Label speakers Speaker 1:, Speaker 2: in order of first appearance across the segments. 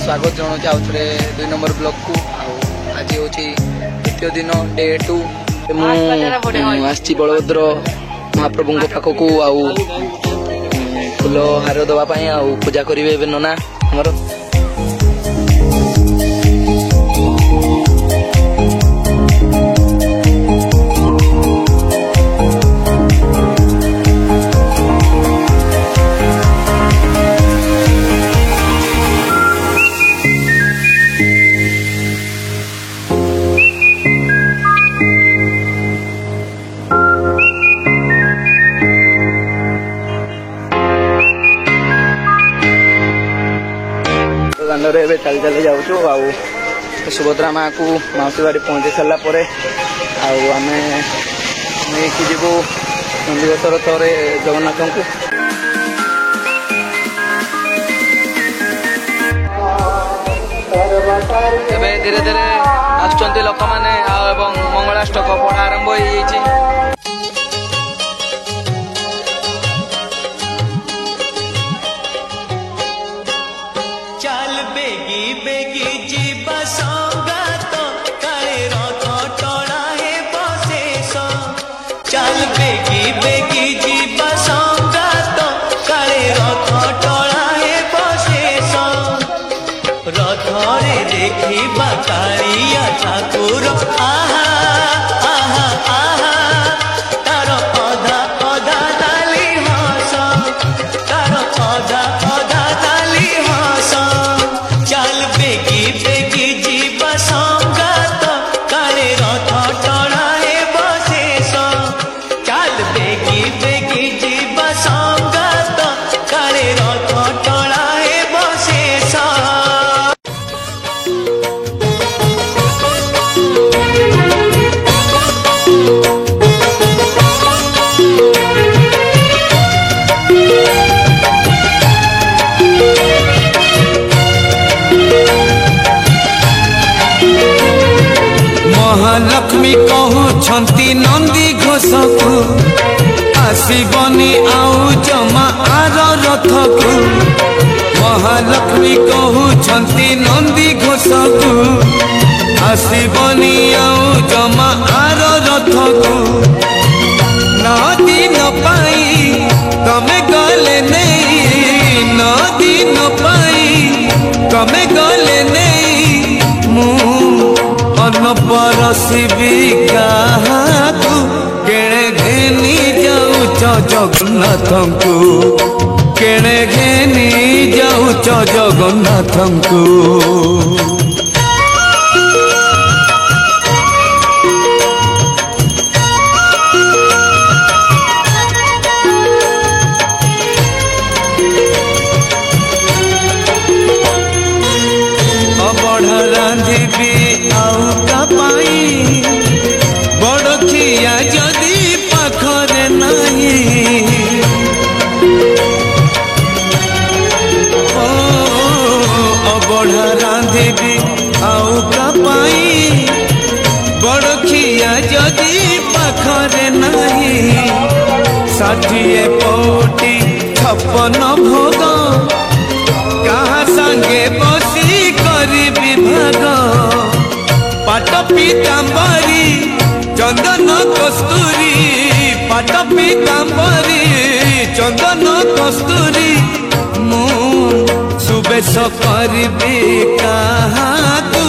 Speaker 1: स्वागत जनाऊँ आउ थे 2 नंबर ब्लॉक को। आज हूँ द्वितीय दिन डे 2 आसी बलभद्र महाप्रभु पाखक आउ फूल हार दवापाई पूजा करेंगे नना आमर दांडे चली चली जाऊँ सुभद्रा माँ को मौसी बाड़ी पहुँची सारा आम जीवु नंदीघोष रथ जगन्नाथ को। धीरे धीरे आसुंच लोक मैंने मंगलाष्टक पढ़ा आरंभ हो
Speaker 2: देखिबा कालिया ठाकुर आहा आहा आहा तार अधा अधा डाली हस तार अधा अधा डाली हस चल बेगी बेगी जीवा संगात काले रथ टणाए बशेष चल बेगी बेगी जीवा संगात काले रथ टणाए बशेष।
Speaker 3: महालक्ष्मी कहूँ नंदी घोष को आसबनी आउ जमा आर रथ को। महालक्ष्मी कहूँ नंदी घोष को आसबनी आउ जमा आर रथ को। न दिन पाई तमे गले नहीं न दिन पाई तमे गले नहीं अन्न परसिबी काहाकू केणे घेनी जाऊच जगन्नाथ को केणे घेनी जाऊच जगन्नाथ को। अबढ़ा रांधिबी आउ पाई बड़ खिया जदि पाखरे नहीं अबढ़ा रांधिबी आउ पाई बड़ खिया जदि पाखरे नहीं 60 पौटी 56 भोग कहाँ संगे बसी करी विभाग पाट पीतांबरी चंदन कस्तूरी पाट पीतांबरी चंदन कस्तूरी मु सुबेश करबी काहाकू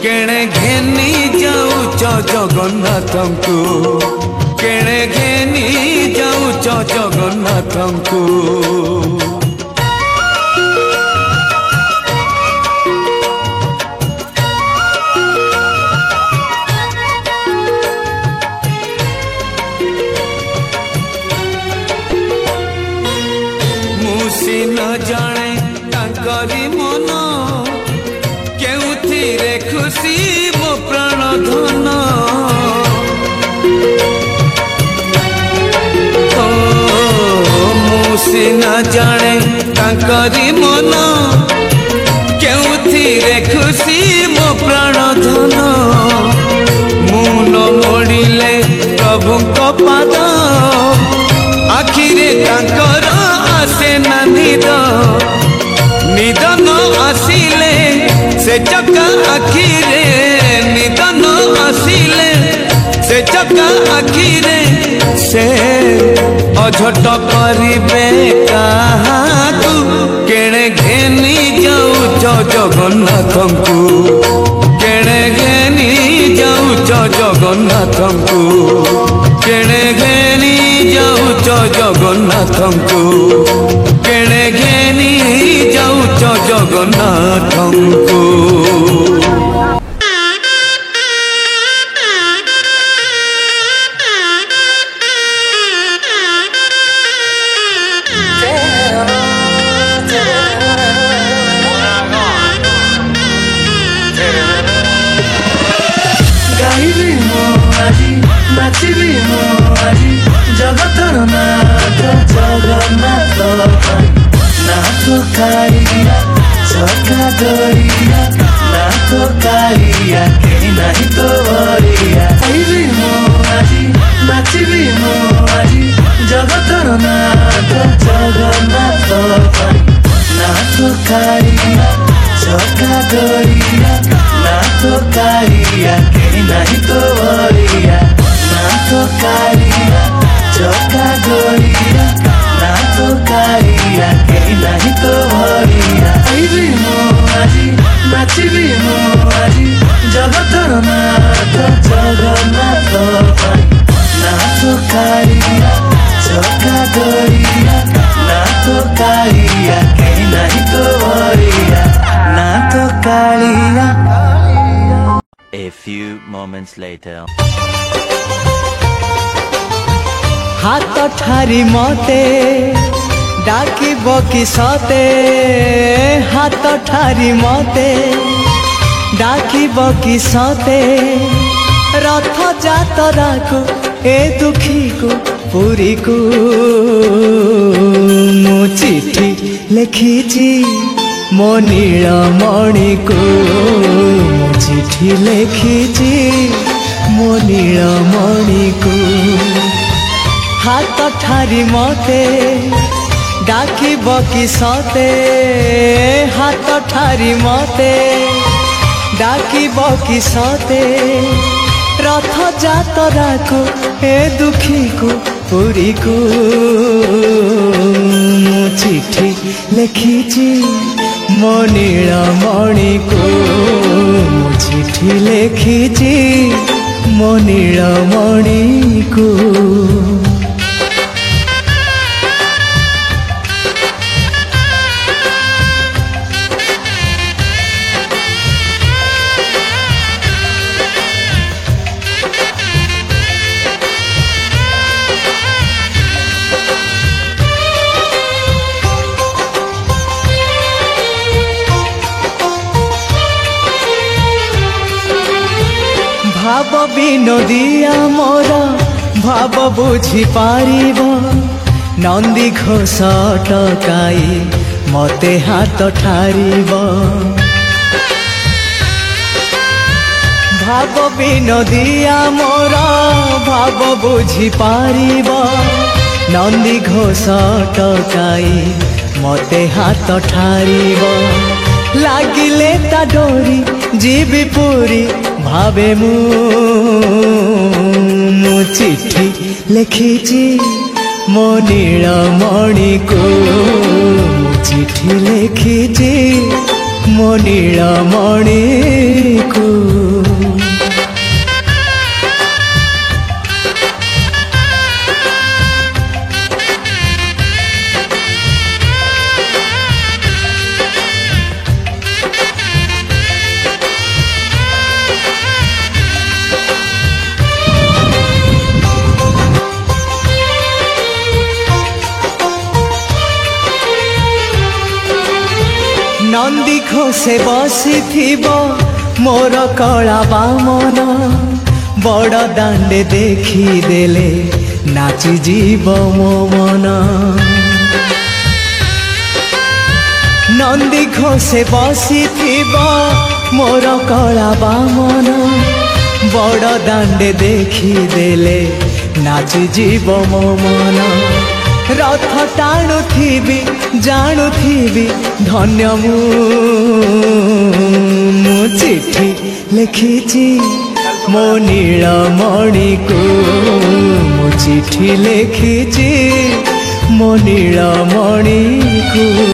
Speaker 3: केणे घेनी जाऊच जगन्नाथ को केणे घेनी जाऊच जगन्नाथ को। न जाने तांकरी मन केउथिरे खुशी मो प्राण धन मुसी न जाने तांकरी मन केउथिरे खुशी मो प्राण धन मुन मोड़िले प्रभु को पाद आखिरे तांकर आसे ना निद निद न आसिले से चका आखिरे निदन आसिले से चका आखिरे से अझट करिबे काहाकू केणे घेनी जाऊच जगन्नाथंकू केणे घेनी जाऊच जगन्नाथंकू केणे घेनी जाऊच जगन्नाथंकू केणे घेनी जाऊच जगन्नाथंकू।
Speaker 2: गाइबी मो आजी नाचिबी मो आजी जगतर नाथ जगन्नाथ नाथ कालिया चका गड़िया नाथ कालिया कहीं नहीं तो बड़िया। गाइबी मो आजी नाचिबी मो आजी जगतर नाथ जगन्नाथ नाथ कालिया चका गड़िया नाथ कालिया कहीं नहीं तो बड़िया नाथ कालिया चका गड़िया नाथ कालिया कहीं नहीं तो बड़िया। गाइबी मो आजी नाचिबी मो आजी जगतर नाथ जगन्नाथ नाथ कालिया चका गड़िया नाथ कालिया कहीं नहीं तो बड़िया नाथ Kaliya.
Speaker 4: A few moments later.
Speaker 2: हाथ ठारी मते डाकिब कि सते हाथ ठारी मते डाकिब कि सते रथ जातरा को ए दुखी को पुरी को मु चिठी लिखिची मो नीलमणि को मु चिठी लिखिची मो नीलमणि को। हाथ ठारी मते डाकिब कि सते हाथ ठारी मते डाकिब कि सते रथ जातरा को ए दुखी को पुरी को मु चिठी लिखिची मो नीलमणि को मु चिठी लिखिची मो नीलमणि को। भाव विनोदिया मोर भाव बुझी पारिब नंदी घोष टकाई मते हाथ ठारिब। भाव विनोदिया मोर भाव बुझी पारिब नंदी घोष टकाई मते हाथ ठारिब। लागिले ता डोरी जीवी पूरी भावे मु चिठी लिखिची मो नीलमणि को मु चिठी लिखिची मो नीलमणि को। नंदी घोषे बसी मोर कला बामन बड़ दांडे देखी देले नाची जीव मो मन। नंदी घोषे बसी मोर कला बामन बड़ दांडे देखी देले नाची जीव मो मन। रथ टाणुथिबी जाणुथिबी धन्य मु चिठी लिखिची मो नीलमणि को मु चिठी लिखिची मो नीलमणि को।